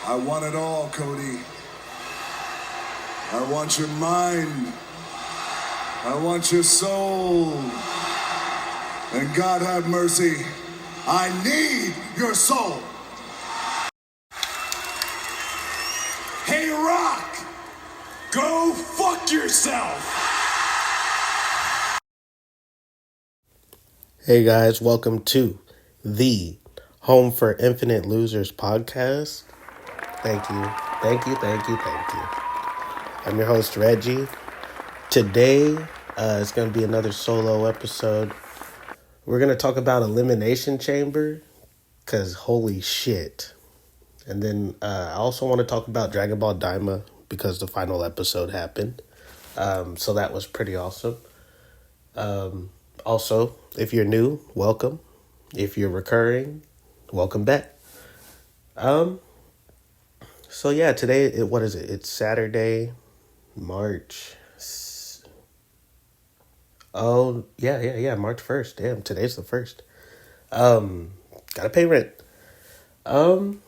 I want it all, Cody. I want your mind. I want your soul. And God have mercy, I need your soul. Hey, Rock! Go fuck yourself! Hey guys, welcome to the Home for Infinite Losers podcast. Thank you. I'm your host, Reggie. Today, it's going to be another solo episode. We're going to talk about Elimination Chamber, because holy shit. And then I also want to talk about Dragon Ball Daima, because the final episode happened. So that was pretty awesome. Also, if you're new, welcome. If you're recurring, welcome back. So yeah, today, what is it? It's Saturday, March. Oh, yeah, March 1st. Damn, today's the 1st. Gotta pay rent. So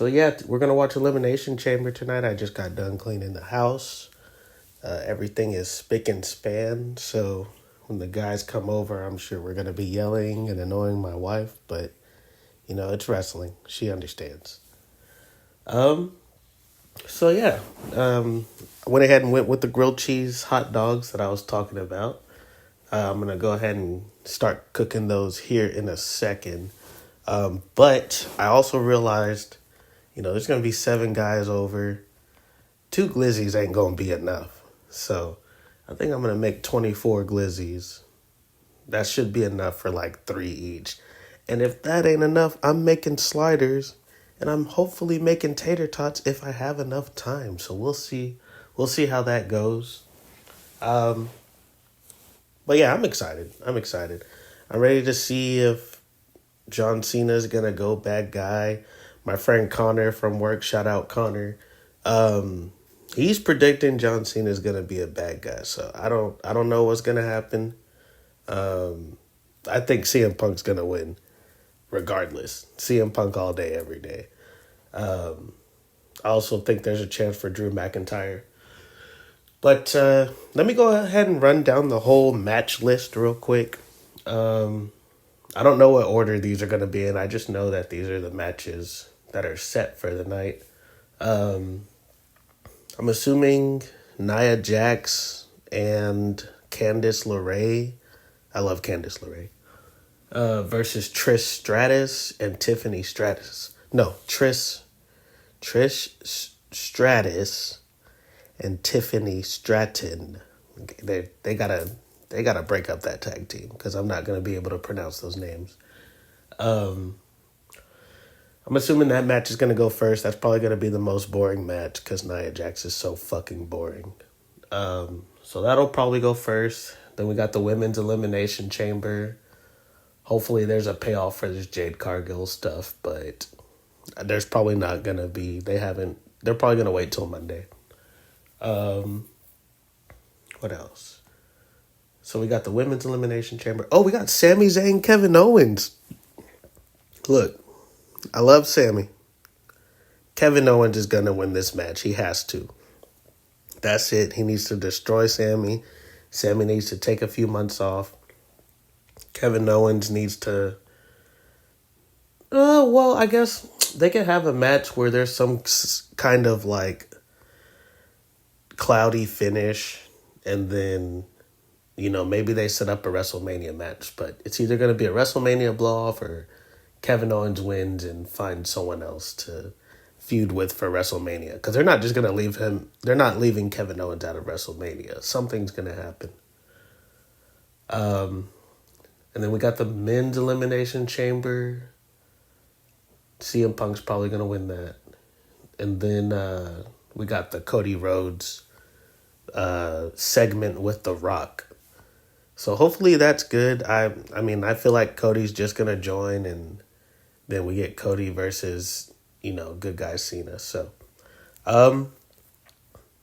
yeah, we're gonna watch Elimination Chamber tonight. I just got done cleaning the house. Everything is spick and span, so when the guys come over, I'm sure we're gonna be yelling and annoying my wife, but you know, it's wrestling. She understands. So yeah, I went ahead and went with the grilled cheese hot dogs that I was talking about. I'm gonna go ahead and start cooking those here in a second. But I also realized, you know, there's gonna be 7 guys over. 2 glizzies ain't gonna be enough. So I think I'm gonna make 24 glizzies. That should be enough for like 3 each. And if that ain't enough, I'm making sliders. And I'm hopefully making tater tots if I have enough time. So we'll see. We'll see how that goes. But yeah, I'm excited. I'm ready to see if John Cena's going to go bad guy. My friend Connor from work, shout out Connor. He's predicting John Cena's going to be a bad guy. So I don't know what's going to happen. I think CM Punk's going to win regardless. CM Punk all day, every day. I also think there's a chance for Drew McIntyre. But let me go ahead and run down the whole match list real quick. I don't know what order these are going to be in. I just know that these are the matches that are set for the night. I'm assuming Nia Jax and Candice LeRae. I love Candice LeRae. Versus Trish Stratus and Tiffany Stratus. No, Trish Stratus and Tiffany Stratton. They gotta break up that tag team because I'm not gonna be able to pronounce those names. I'm assuming that match is gonna go first. That's probably gonna be the most boring match because Nia Jax is so fucking boring. So that'll probably go first. Then we got the Women's Elimination Chamber. Hopefully there's a payoff for this Jade Cargill stuff, but there's probably not gonna be. They're probably gonna wait till Monday. What else? So we got the Women's Elimination Chamber. Oh, we got Sami Zayn, Kevin Owens. Look, I love Sami. Kevin Owens is gonna win this match. He has to. That's it. He needs to destroy Sami. Sami needs to take a few months off. Kevin Owens needs to... well, I guess they could have a match where there's some kind of like cloudy finish, and then, you know, maybe they set up a WrestleMania match, but it's either going to be a WrestleMania blow-off or Kevin Owens wins and finds someone else to feud with for WrestleMania, because they're not just going to leave him. They're not leaving Kevin Owens out of WrestleMania. Something's going to happen. And then we got the Men's Elimination Chamber. CM Punk's probably going to win that. And then we got the Cody Rhodes segment with The Rock. So hopefully that's good. I mean, I feel like Cody's just going to join, and then we get Cody versus, you know, good guy Cena. So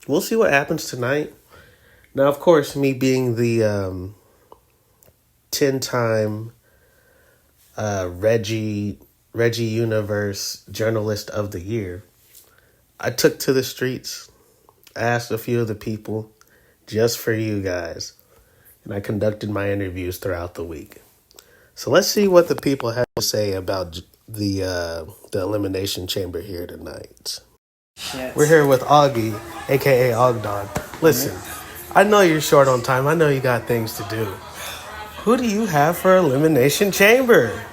we'll see what happens tonight. Now, of course, me being the 10-time Reggie Universe Journalist of the Year, I took to the streets, asked a few of the people just for you guys, and I conducted my interviews throughout the week. So let's see what the people have to say about the Elimination Chamber here tonight. Yes. We're here with Augie, a.k.a. Ogdog. Listen, I know you're short on time. I know you got things to do. Who do you have for Elimination Chamber?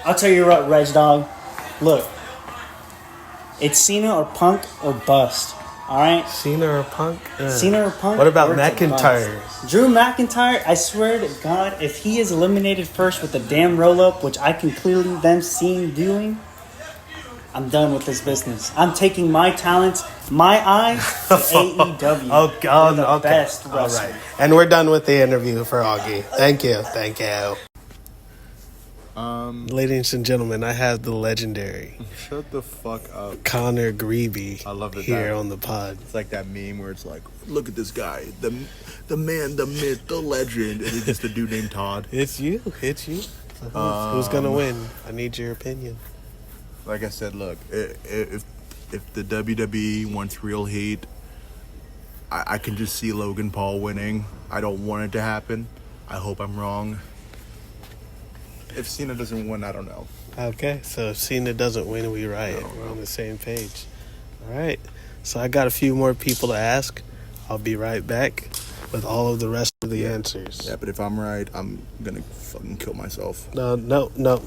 I'll tell you what, Reg Dog. Look, it's Cena or Punk or bust. All right? Cena or Punk? Cena or Punk? What about McIntyre? Drew McIntyre, I swear to God, if he is eliminated first with the damn roll-up, which I can clearly them seeing doing, I'm done with this business. I'm taking my talents, my eyes to AEW. Oh, God. The Okay. best All wrestler. right. And we're done with the interview for Augie. Thank you. Thank you. Ladies and gentlemen, I have the legendary shut the fuck up Connor Greeby. I love it here on the pod. It's like that meme where it's like, look at this guy, the man, the myth, the legend, and it's just a dude named Todd. It's you. So who's gonna win? I need your opinion. Like I said, look, if the WWE wants real heat, I can just see Logan Paul winning. I don't want it to happen. I hope I'm wrong. If Cena doesn't win, I don't know. Okay, so if Cena doesn't win, we riot. We're on the same page. All right. So I got a few more people to ask. I'll be right back with all of the rest of the answers. Yeah, but if I'm right, I'm going to fucking kill myself. No.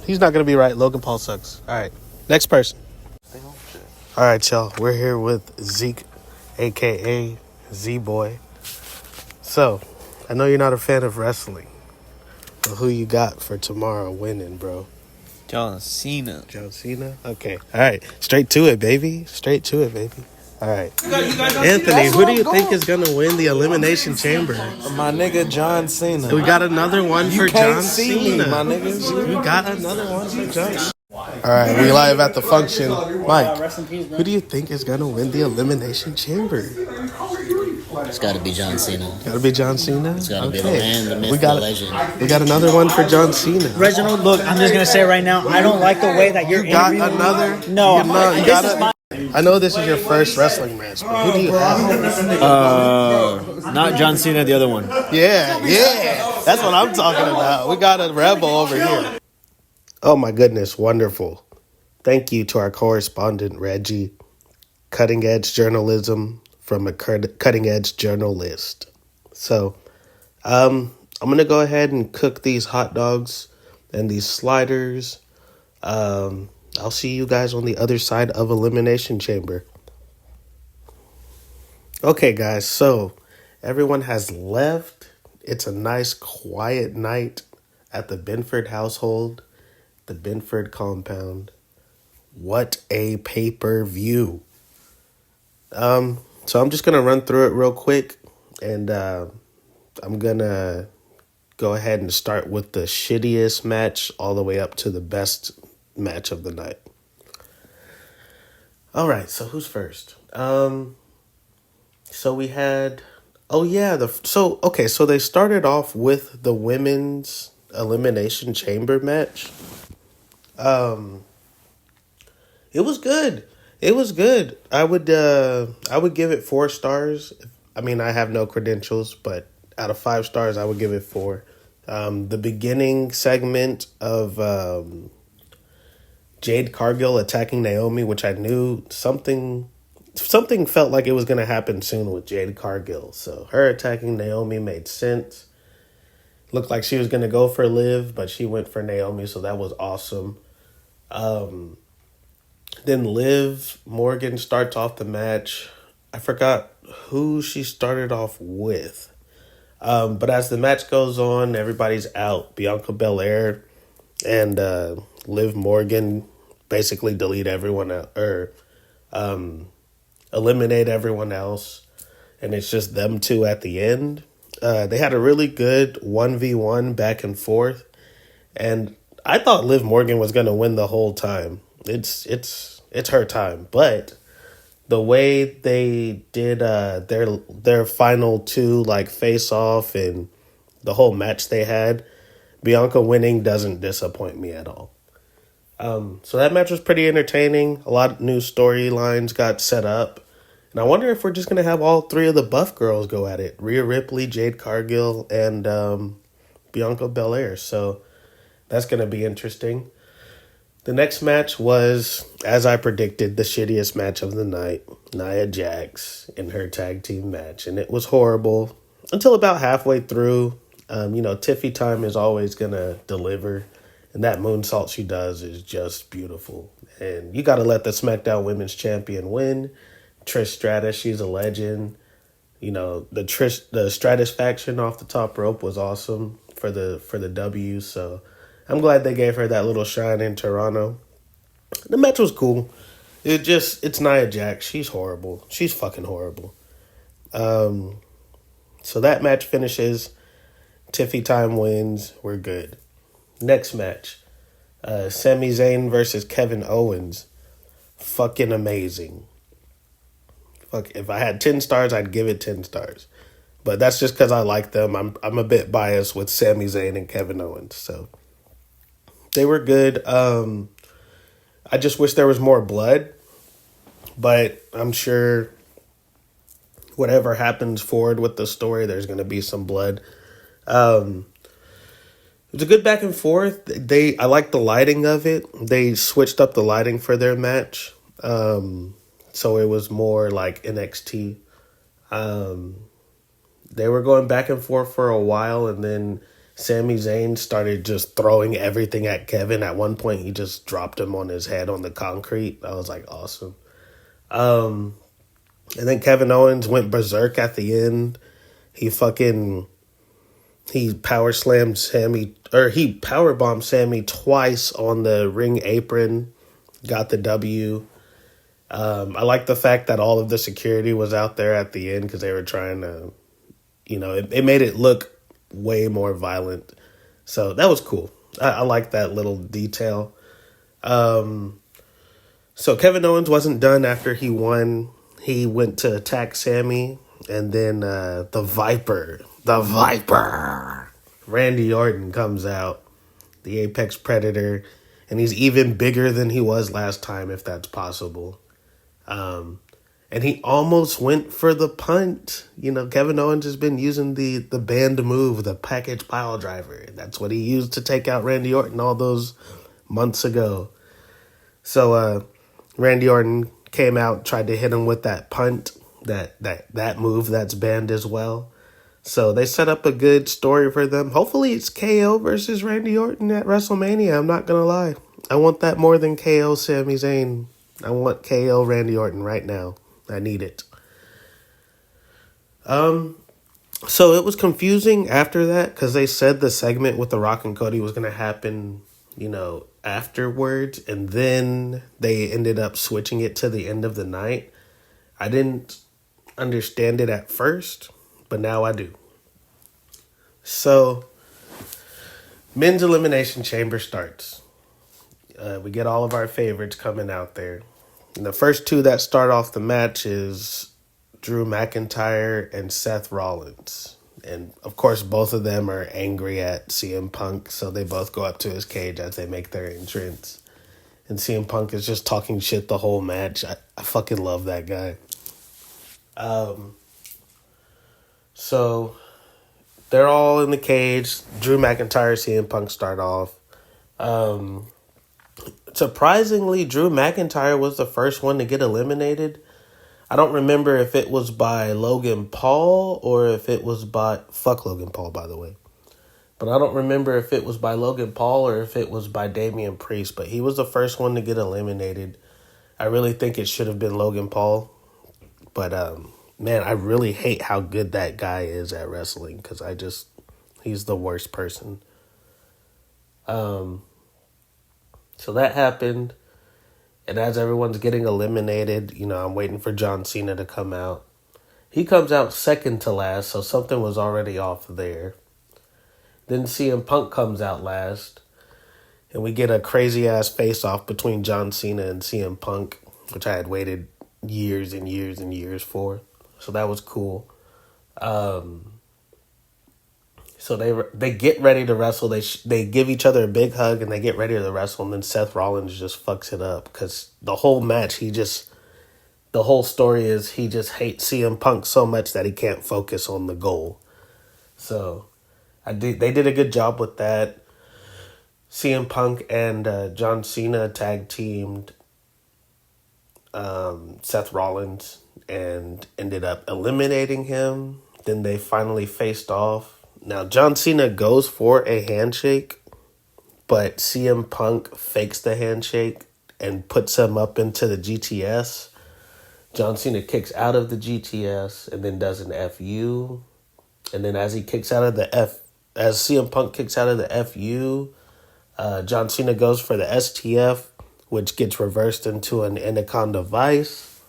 He's not going to be right. Logan Paul sucks. All right. Next person. All right, y'all. We're here with Zeke, a.k.a. Z-Boy. So, I know you're not a fan of wrestling. But who you got for tomorrow winning, bro? John Cena. Okay. All right. Straight to it, baby. All right. Anthony, who do you think is going to win the Elimination Chamber? My nigga John Cena. We got another one for John Cena. My nigga. We got another one for John Cena. All right. We live at the function. Mike, who do you think is going to win the Elimination Chamber? It's got to be John Cena. It's got to be the man, the myth, the legend. We got another one for John Cena. Reginald, look, I'm just going to say right now, I don't like the way that you're interviewing. another? No. This is my... I know this is your first wrestling match, but who do you have? Not John Cena, the other one. Yeah. That's what I'm talking about. We got a rebel over here. Oh, my goodness. Wonderful. Thank you to our correspondent, Reggie. Cutting edge journalism from a cutting edge journalist. So, I'm going to go ahead and cook these hot dogs and these sliders. I'll see you guys on the other side of Elimination Chamber. Okay, guys, so everyone has left. It's a nice, quiet night at the Benford household, the Benford compound. What a pay-per-view. So I'm just going to run through it real quick, and I'm going to go ahead and start with the shittiest match all the way up to the best match of the night. All right, so who's first? So we had, so they started off with the women's Elimination Chamber match. It was good. I would give it 4 stars. I mean, I have no credentials, but out of 5 stars, I would give it 4. The beginning segment of Jade Cargill attacking Naomi, which I knew something felt like it was going to happen soon with Jade Cargill. So her attacking Naomi made sense. Looked like she was going to go for Liv, but she went for Naomi, so that was awesome. Then Liv Morgan starts off the match. I forgot who she started off with. But as the match goes on, everybody's out. Bianca Belair and Liv Morgan basically delete everyone or eliminate everyone else. And it's just them two at the end. They had a really good 1v1 back and forth. And I thought Liv Morgan was going to win the whole time. It's her time. But the way they did their final 2 like face off and the whole match they had, Bianca winning doesn't disappoint me at all. So that match was pretty entertaining. A lot of new storylines got set up. And I wonder if we're just going to have all three of the buff girls go at it. Rhea Ripley, Jade Cargill, and Bianca Belair. So that's going to be interesting. The next match was, as I predicted, the shittiest match of the night. Nia Jax in her tag team match. And it was horrible until about halfway through. Tiffy Time is always going to deliver. And that moonsault she does is just beautiful. And you got to let the SmackDown Women's Champion win. Trish Stratus, she's a legend. The Stratus faction off the top rope was awesome for the W. So I'm glad they gave her that little shine in Toronto. The match was cool. It's Nia Jax. She's horrible. She's fucking horrible. So that match finishes. Tiffy Time wins. We're good. Next match, Sami Zayn versus Kevin Owens. Fucking amazing. Fuck, if I had 10 stars, I'd give it 10 stars. But that's just because I like them. I'm a bit biased with Sami Zayn and Kevin Owens. So they were good. I just wish there was more blood. But I'm sure whatever happens forward with the story, there's going to be some blood. It was a good back and forth. I like the lighting of it. They switched up the lighting for their match. So it was more like NXT. They were going back and forth for a while, and then Sami Zayn started just throwing everything at Kevin. At one point, he just dropped him on his head on the concrete. That was like awesome. And then Kevin Owens went berserk at the end. He power bombed Sammy twice on the ring apron, got the W. I like the fact that all of the security was out there at the end because they were trying to, it made it look way more violent. So that was cool. I like that little detail. So Kevin Owens wasn't done after he won. He went to attack Sammy, and then the Viper, Randy Orton comes out, the Apex Predator, and he's even bigger than he was last time, if that's possible. And he almost went for the punt. Kevin Owens has been using the banned move, the package pile driver. That's what he used to take out Randy Orton all those months ago. So Randy Orton came out, tried to hit him with that punt, that move that's banned as well. So they set up a good story for them. Hopefully it's KO versus Randy Orton at WrestleMania. I'm not going to lie. I want that more than KO Sami Zayn. I want KO Randy Orton right now. I need it. So it was confusing after that because they said the segment with The Rock and Cody was going to happen, afterwards. And then they ended up switching it to the end of the night. I didn't understand it at first, but now I do. So, Men's Elimination Chamber starts. We get all of our favorites coming out there. And the first two that start off the match is Drew McIntyre and Seth Rollins. And, of course, both of them are angry at CM Punk, so they both go up to his cage as they make their entrance. And CM Punk is just talking shit the whole match. I fucking love that guy. So they're all in the cage. Drew McIntyre, CM Punk start off. Surprisingly, Drew McIntyre was the first one to get eliminated. I don't remember if it was by Logan Paul or if it was by... Fuck Logan Paul, by the way. But I don't remember if it was by Logan Paul or if it was by Damian Priest. But he was the first one to get eliminated. I really think it should have been Logan Paul. But, man, I really hate how good that guy is at wrestling. Because he's the worst person. So that happened. And as everyone's getting eliminated, I'm waiting for John Cena to come out. He comes out second to last, so something was already off there. Then CM Punk comes out last. And we get a crazy-ass face-off between John Cena and CM Punk, which I had waited years and years and years for. So that was cool. So they get ready to wrestle. They give each other a big hug and they get ready to wrestle. And then Seth Rollins just fucks it up because the whole match, the whole story is he just hates CM Punk so much that he can't focus on the goal. So they did a good job with that. CM Punk and John Cena tag teamed Seth Rollins and ended up eliminating him. Then they finally faced off. Now, John Cena goes for a handshake, but CM Punk fakes the handshake and puts him up into the GTS. John Cena kicks out of the GTS and then does an FU. And then as CM Punk kicks out of the FU, John Cena goes for the STF, which gets reversed into an Anaconda Vice.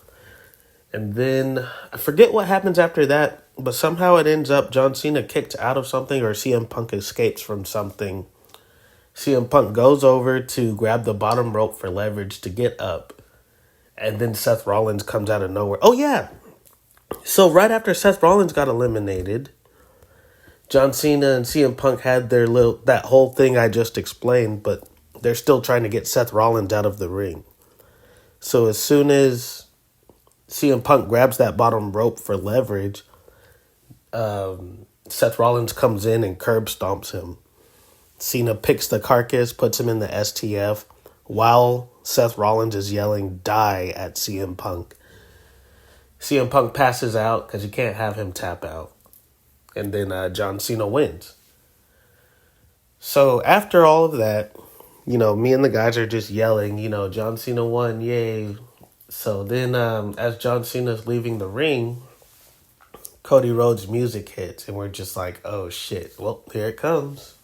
And then I forget what happens after that, but somehow it ends up John Cena kicked out of something or CM Punk escapes from something. CM Punk goes over to grab the bottom rope for leverage to get up. And then Seth Rollins comes out of nowhere. Oh, yeah. So right after Seth Rollins got eliminated, John Cena and CM Punk had that whole thing I just explained, but they're still trying to get Seth Rollins out of the ring. So as soon as CM Punk grabs that bottom rope for leverage, Seth Rollins comes in and curb stomps him. Cena picks the carcass, puts him in the STF, while Seth Rollins is yelling, "Die" at CM Punk. CM Punk passes out because you can't have him tap out. And then John Cena wins. So after all of that, me and the guys are just yelling, John Cena won, yay. So then as John Cena's leaving the ring, Cody Rhodes' music hits, and we're just like, oh shit, well, here it comes.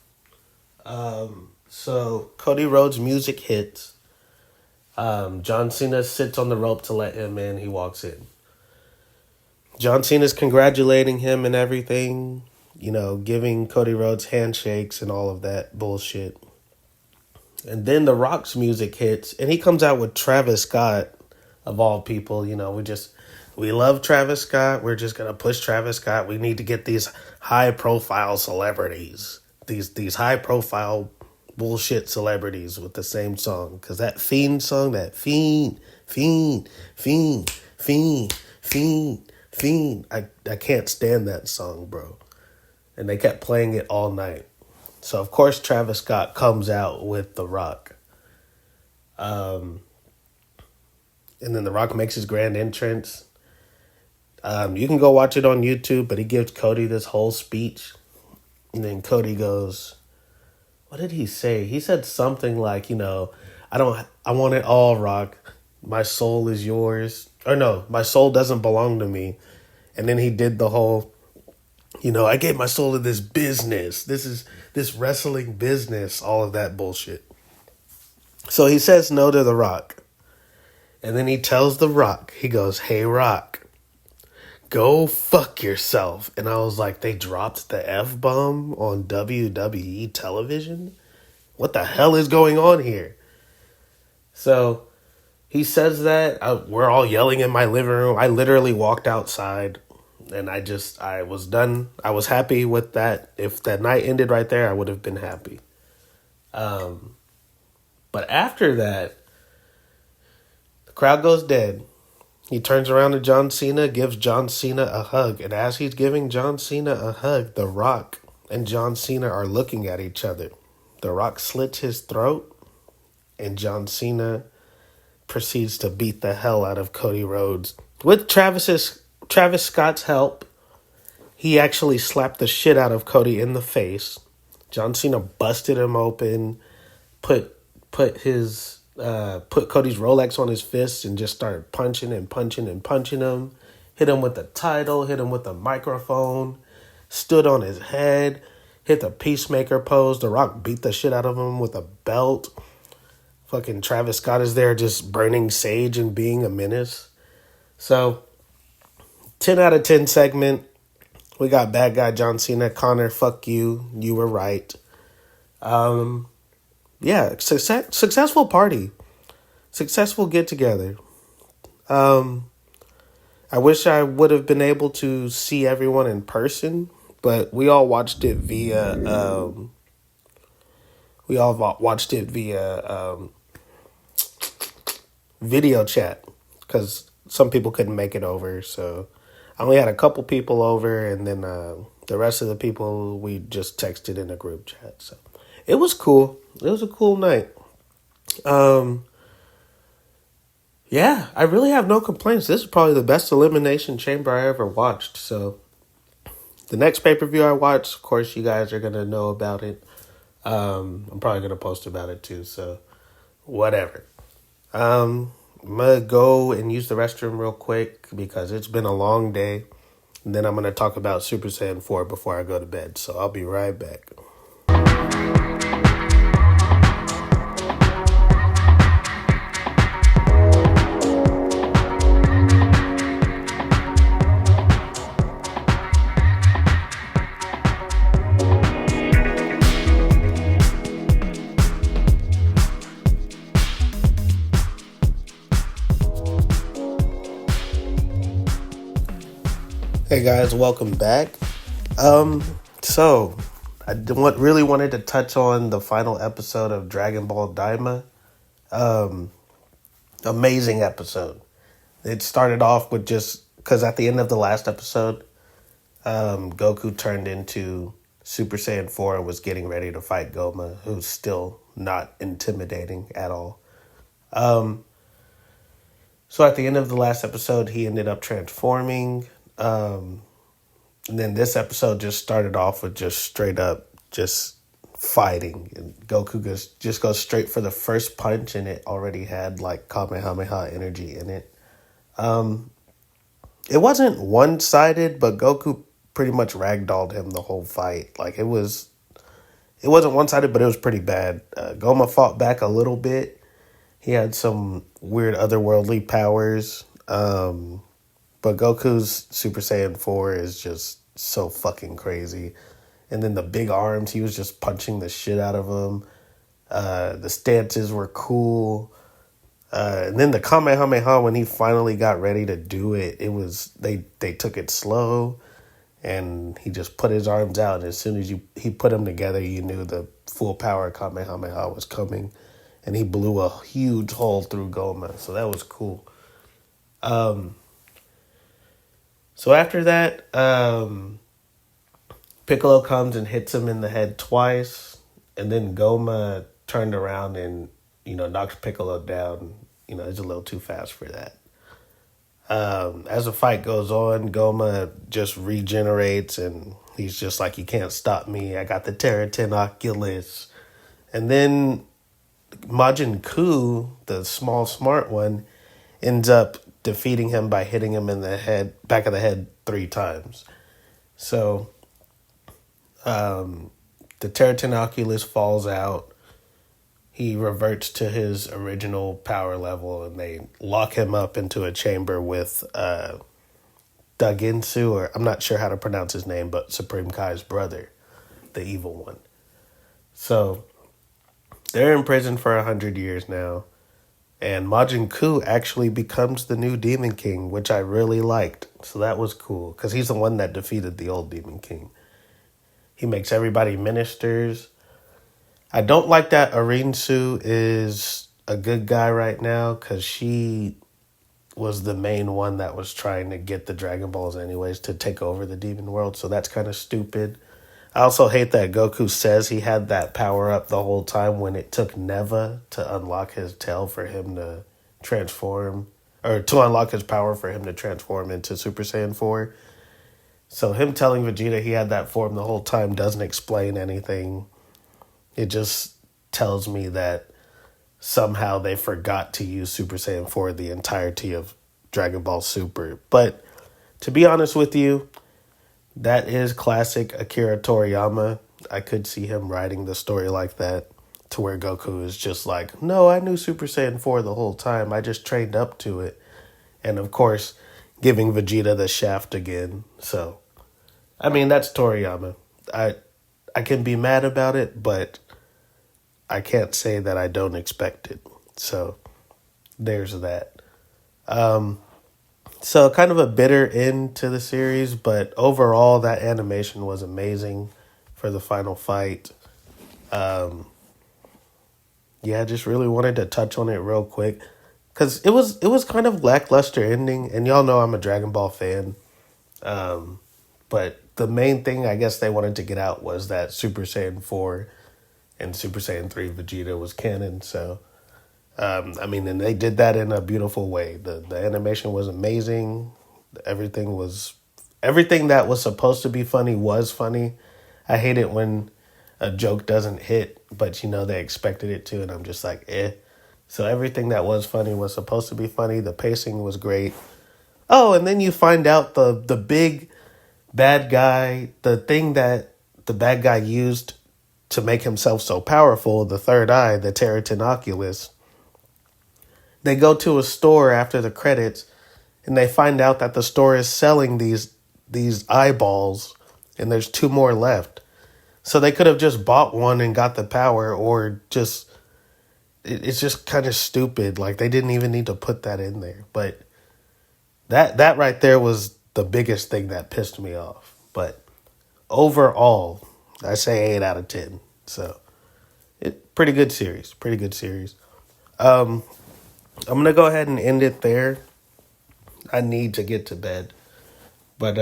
So Cody Rhodes' music hits. John Cena sits on the rope to let him in. He walks in. John Cena's congratulating him and everything, giving Cody Rhodes handshakes and all of that bullshit. And then The Rock's music hits, and he comes out with Travis Scott, of all people. We love Travis Scott. We're just going to push Travis Scott. We need to get these high-profile celebrities, these high-profile bullshit celebrities with the same song. Because that Fiend song, that Fiend, I can't stand that song, bro. And they kept playing it all night. So, of course, Travis Scott comes out with The Rock. And then The Rock makes his grand entrance. You can go watch it on YouTube, but he gives Cody this whole speech. And then Cody goes, what did he say? He said something like, I want it all, Rock. My soul is yours. Or no, my soul doesn't belong to me. And then he did the whole, I gave my soul to this business. This wrestling business, all of that bullshit. So he says no to The Rock. And then he tells The Rock, he goes, hey, Rock, go fuck yourself. And I was like, they dropped the F-bomb on WWE television? What the hell is going on here? So he says that. We're all yelling in my living room. I literally walked outside. And I was done. I was happy with that. If that night ended right there, I would have been happy. But after that, the crowd goes dead. He turns around to John Cena, gives John Cena a hug. And as he's giving John Cena a hug, The Rock and John Cena are looking at each other. The Rock slits his throat, and John Cena proceeds to beat the hell out of Cody Rhodes. With Travis Scott's help, he actually slapped the shit out of Cody in the face. John Cena busted him open, put Cody's Rolex on his fist and just started punching him. Hit him with the title, hit him with the microphone, stood on his head, hit the Peacemaker pose. The Rock beat the shit out of him with a belt. Fucking Travis Scott is there just burning sage and being a menace. So 10 out of 10 segment. We got bad guy John Cena. Connor, fuck you. You were right. Successful party. Successful get together. I wish I would have been able to see everyone in person, but we all watched it via video chat because some people couldn't make it over. So I only had a couple people over, and then the rest of the people we just texted in a group chat. So it was cool. It was a cool night. Yeah, I really have no complaints. This is probably the best Elimination Chamber I ever watched. So the next pay-per-view I watch, of course, you guys are going to know about it. I'm probably going to post about it too, so whatever. I'm going to go and use the restroom real quick because it's been a long day. And then I'm going to talk about Super Saiyan 4 before I go to bed, so I'll be right back. Hey guys, welcome back. So I really wanted to touch on the final episode of Dragon Ball Daima. Amazing episode. It started off with just because at the end of the last episode, Goku turned into Super Saiyan 4 and was getting ready to fight Goma, who's still not intimidating at all. So at the end of the last episode, he ended up transforming. And then this episode just started off with just straight up just fighting. And Goku just goes straight for the first punch, and it already had like Kamehameha energy in it. It wasn't one-sided, but Goku pretty much ragdolled him the whole fight. Like it wasn't one-sided, but it was pretty bad. Goma fought back a little bit. He had some weird otherworldly powers. But Goku's Super Saiyan 4 is just so fucking crazy. And then the big arms, he was just punching the shit out of them. The stances were cool. And then the Kamehameha, when he finally got ready to do it, they took it slow. And he just put his arms out. And as soon as he put them together, you knew the full power Kamehameha was coming. And he blew a huge hole through Goma. So that was cool. So after that, Piccolo comes and hits him in the head twice. And then Goma turned around and, knocks Piccolo down. It's a little too fast for that. As the fight goes on, Goma just regenerates and he's just like, you can't stop me. I got the Terratin Oculus. And then Majin Ku, the small smart one, ends up defeating him by hitting him in the back of the head 3 times. So, the Terratin Oculus falls out. He reverts to his original power level, and they lock him up into a chamber with Daginsu, or I'm not sure how to pronounce his name, but Supreme Kai's brother, the evil one. So, they're in prison for 100 years now. And Majin Ku actually becomes the new Demon King, which I really liked. So that was cool, because he's the one that defeated the old Demon King. He makes everybody ministers. I don't like that Arinsu is a good guy right now, because she was the main one that was trying to get the Dragon Balls anyways to take over the Demon World. So that's kind of stupid. I also hate that Goku says he had that power up the whole time when it took Neva to unlock his tail for him to transform, or to unlock his power for him to transform into Super Saiyan 4. So him telling Vegeta he had that form the whole time doesn't explain anything. It just tells me that somehow they forgot to use Super Saiyan 4 the entirety of Dragon Ball Super. But to be honest with you, that is classic Akira Toriyama. I could see him writing the story like that, to where Goku is just like, no, I knew Super Saiyan 4 the whole time. I just trained up to it. And of course, giving Vegeta the shaft again. So, I mean, that's Toriyama. I can be mad about it, but I can't say that I don't expect it. So, there's that. So kind of a bitter end to the series, but overall that animation was amazing for the final fight. Yeah, I just really wanted to touch on it real quick because it was kind of lackluster ending, and y'all know I'm a Dragon Ball fan. But the main thing I guess they wanted to get out was that Super Saiyan 4 and Super Saiyan 3 Vegeta was canon. So, I mean, and they did that in a beautiful way. The animation was amazing. Everything that was supposed to be funny was funny. I hate it when a joke doesn't hit, but they expected it to, and I'm just like, eh. So everything that was funny was supposed to be funny. The pacing was great. Oh, and then you find out the big bad guy, the thing that the bad guy used to make himself so powerful, the third eye, the Territon Oculus. They go to a store after the credits, and they find out that the store is selling these eyeballs, and there's 2 more left. So they could have just bought one and got the power, or just it's just kind of stupid. Like, they didn't even need to put that in there. But that right there was the biggest thing that pissed me off. But overall, I say 8 out of 10. So pretty good series. Pretty good series. I'm gonna go ahead and end it there. I need to get to bed. But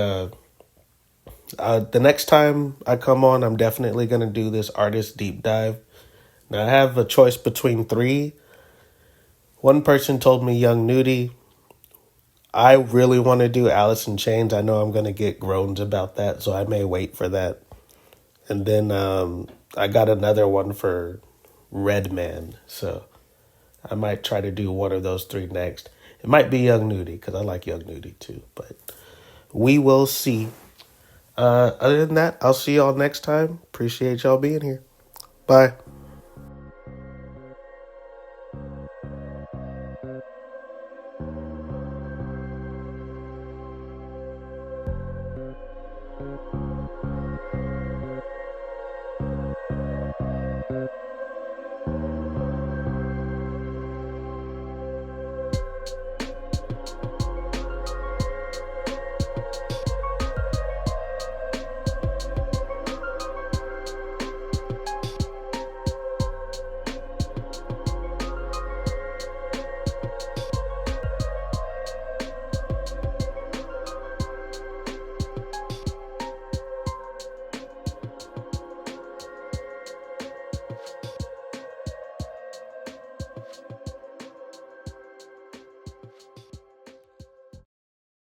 the next time I come on, I'm definitely going to do this artist deep dive. Now, I have a choice between 3. One person told me Young Nudie. I really want to do Alice in Chains. I know I'm going to get groans about that, so I may wait for that. And then I got another one for Redman, so I might try to do one of those 3 next. It might be Young Nudie, because I like Young Nudie too, but we will see. Other than that, I'll see y'all next time. Appreciate y'all being here. Bye.